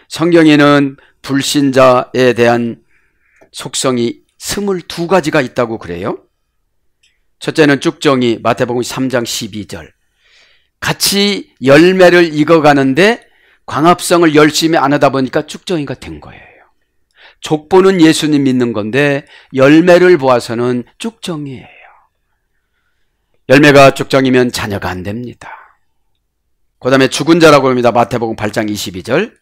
성경에는 불신자에 대한 속성이 22가지가 있다고 그래요. 첫째는 쭉정이, 마태복음 3장 12절. 같이 열매를 익어가는데 광합성을 열심히 안 하다 보니까 쭉정이가 된 거예요. 족보는 예수님 믿는 건데 열매를 보아서는 쭉정이에요. 열매가 쭉정이면 자녀가 안 됩니다. 그 다음에 죽은 자라고 합니다. 마태복음 8장 22절.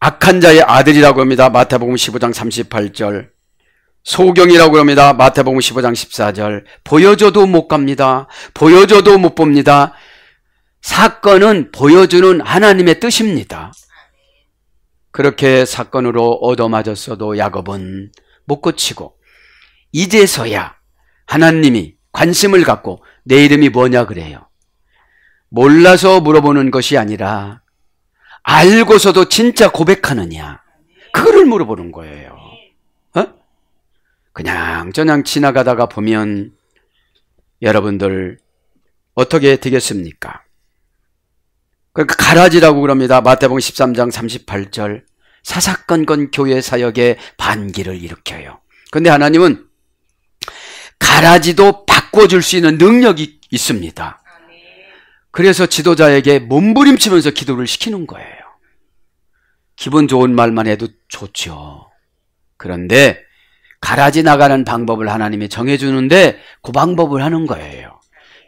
악한 자의 아들이라고 합니다. 마태복음 15장 38절. 소경이라고 합니다. 마태복음 15장 14절. 보여줘도 못 갑니다. 보여줘도 못 봅니다. 사건은 보여주는 하나님의 뜻입니다. 그렇게 사건으로 얻어맞았어도 야곱은 못 고치고 이제서야 하나님이 관심을 갖고 내 이름이 뭐냐 그래요. 몰라서 물어보는 것이 아니라 알고서도 진짜 고백하느냐, 그거를 물어보는 거예요. 그냥 저냥 지나가다가 보면 여러분들 어떻게 되겠습니까? 그러니까 가라지라고 그럽니다. 마태복음 13장 38절. 사사건건 교회 사역에 반기를 일으켜요. 그런데 하나님은 가라지도 바꿔줄 수 있는 능력이 있습니다. 그래서 지도자에게 몸부림치면서 기도를 시키는 거예요. 기분 좋은 말만 해도 좋죠. 그런데 가라지 나가는 방법을 하나님이 정해주는데 그 방법을 하는 거예요.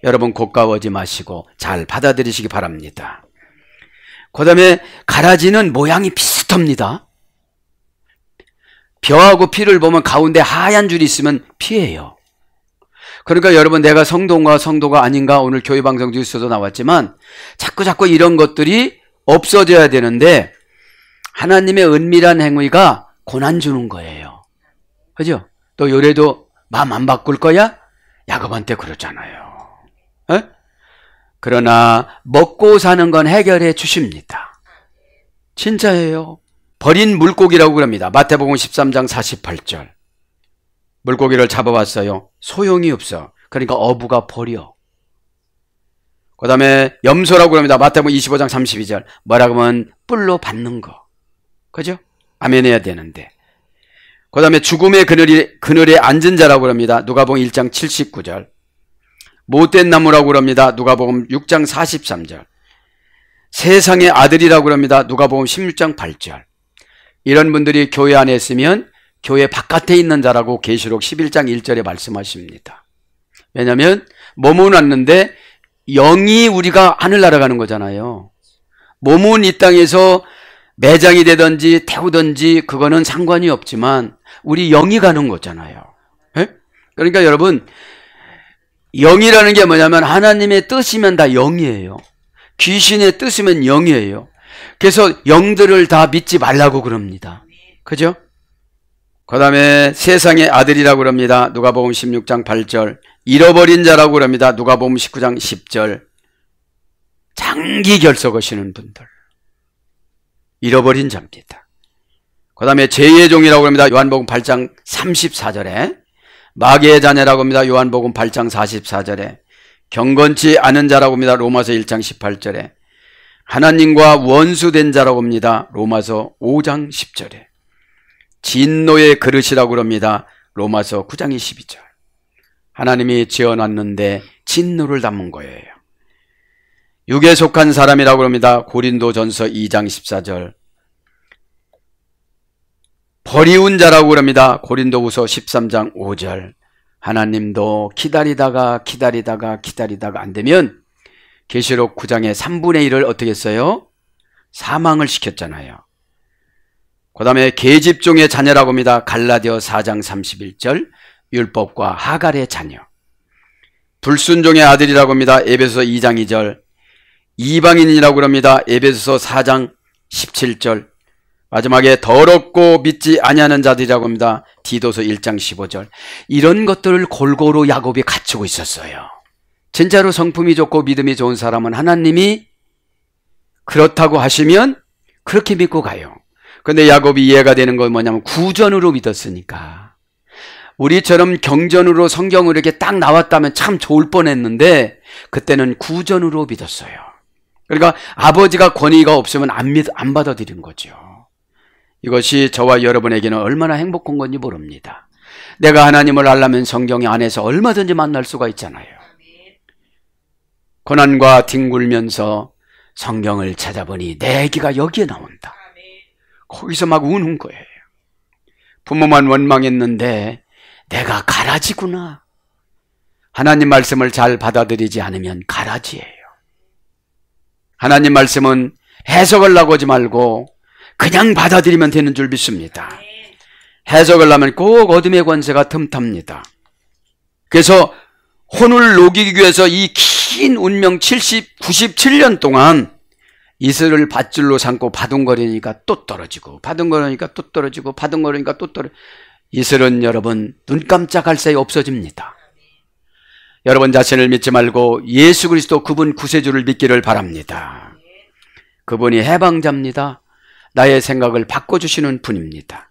여러분 고가워지 마시고 잘 받아들이시기 바랍니다. 그 다음에 가라지는 모양이 비슷합니다. 벼하고 피를 보면 가운데 하얀 줄이 있으면 피예요. 그러니까 여러분, 내가 성도인가 성도가 아닌가, 오늘 교회방송 뉴스도 나왔지만 자꾸 이런 것들이 없어져야 되는데 하나님의 은밀한 행위가 고난 주는 거예요. 그죠? 또 요래도 마음 안 바꿀 거야? 야곱한테 그러잖아요. 에? 그러나 먹고 사는 건 해결해 주십니다. 진짜예요. 버린 물고기라고 그럽니다. 마태복음 13장 48절. 물고기를 잡아왔어요. 소용이 없어. 그러니까 어부가 버려. 그 다음에 염소라고 합니다. 마태복음 25장 32절. 뭐라고 하면 뿔로 받는 거. 그죠? 아멘 해야 되는데. 그 다음에 죽음의 그늘에 앉은 자라고 합니다. 누가복음 1장 79절. 못된 나무라고 합니다. 누가복음 6장 43절. 세상의 아들이라고 합니다. 누가복음 16장 8절. 이런 분들이 교회 안에 있으면 교회 바깥에 있는 자라고 계시록 11장 1절에 말씀하십니다. 왜냐하면 몸은 왔는데 영이 우리가 하늘 날아가는 거잖아요. 몸은 이 땅에서 매장이 되든지 태우든지 그거는 상관이 없지만 우리 영이 가는 거잖아요. 에? 그러니까 여러분, 영이라는 게 뭐냐면 하나님의 뜻이면 다 영이에요. 귀신의 뜻이면 영이에요. 그래서 영들을 다 믿지 말라고 그럽니다. 그죠? 그 다음에 세상의 아들이라고 그럽니다. 누가복음 16장 8절. 잃어버린 자라고 그럽니다. 누가복음 19장 10절. 장기 결석하시는 분들, 잃어버린 자입니다. 그 다음에 죄의 종이라고 합니다. 요한복음 8장 34절에. 마귀의 자녀라고 합니다. 요한복음 8장 44절에. 경건치 않은 자라고 합니다. 로마서 1장 18절에. 하나님과 원수된 자라고 합니다. 로마서 5장 10절에. 진노의 그릇이라고 합니다. 로마서 9장 22절. 하나님이 지어놨는데 진노를 담은 거예요. 육에 속한 사람이라고 합니다. 고린도전서 2장 14절. 버리운 자라고 합니다. 고린도후서 13장 5절. 하나님도 기다리다가 안 되면 계시록 9장의 3분의 1을 어떻게 했어요? 사망을 시켰잖아요. 그 다음에 계집종의 자녀라고 합니다. 갈라디아 4장 31절. 율법과 하갈의 자녀. 불순종의 아들이라고 합니다. 에베소서 2장 2절. 이방인이라고 합니다. 에베소서 4장 17절. 마지막에 더럽고 믿지 아니하는 자들이라고 합니다. 디도서 1장 15절. 이런 것들을 골고루 야곱이 갖추고 있었어요. 진짜로 성품이 좋고 믿음이 좋은 사람은 하나님이 그렇다고 하시면 그렇게 믿고 가요. 그런데 야곱이 이해가 되는 건 뭐냐면 구전으로 믿었으니까. 우리처럼 경전으로 성경으로 이렇게 딱 나왔다면 참 좋을 뻔했는데 그때는 구전으로 믿었어요. 그러니까 아버지가 권위가 없으면 안 받아들인 거죠. 이것이 저와 여러분에게는 얼마나 행복한 건지 모릅니다. 내가 하나님을 알려면 성경 안에서 얼마든지 만날 수가 있잖아요. 고난과 뒹굴면서 성경을 찾아보니 내 얘기가 여기에 나온다. 거기서 막 우는 거예요. 부모만 원망했는데 내가 가라지구나. 하나님 말씀을 잘 받아들이지 않으면 가라지예요. 하나님 말씀은 해석을 하고 오지 말고 그냥 받아들이면 되는 줄 믿습니다. 해석을 하면 꼭 어둠의 권세가 틈탑니다. 그래서 혼을 녹이기 위해서 이 긴 운명 97년 동안 이슬을 밧줄로 삼고 바둥거리니까 또 떨어지고 바둥거리니까 또 떨어지고 바둥거리니까 또 떨어지고. 이슬은 여러분 눈 깜짝할 사이 없어집니다. 여러분 자신을 믿지 말고 예수 그리스도 그분 구세주를 믿기를 바랍니다. 그분이 해방자입니다. 나의 생각을 바꿔주시는 분입니다.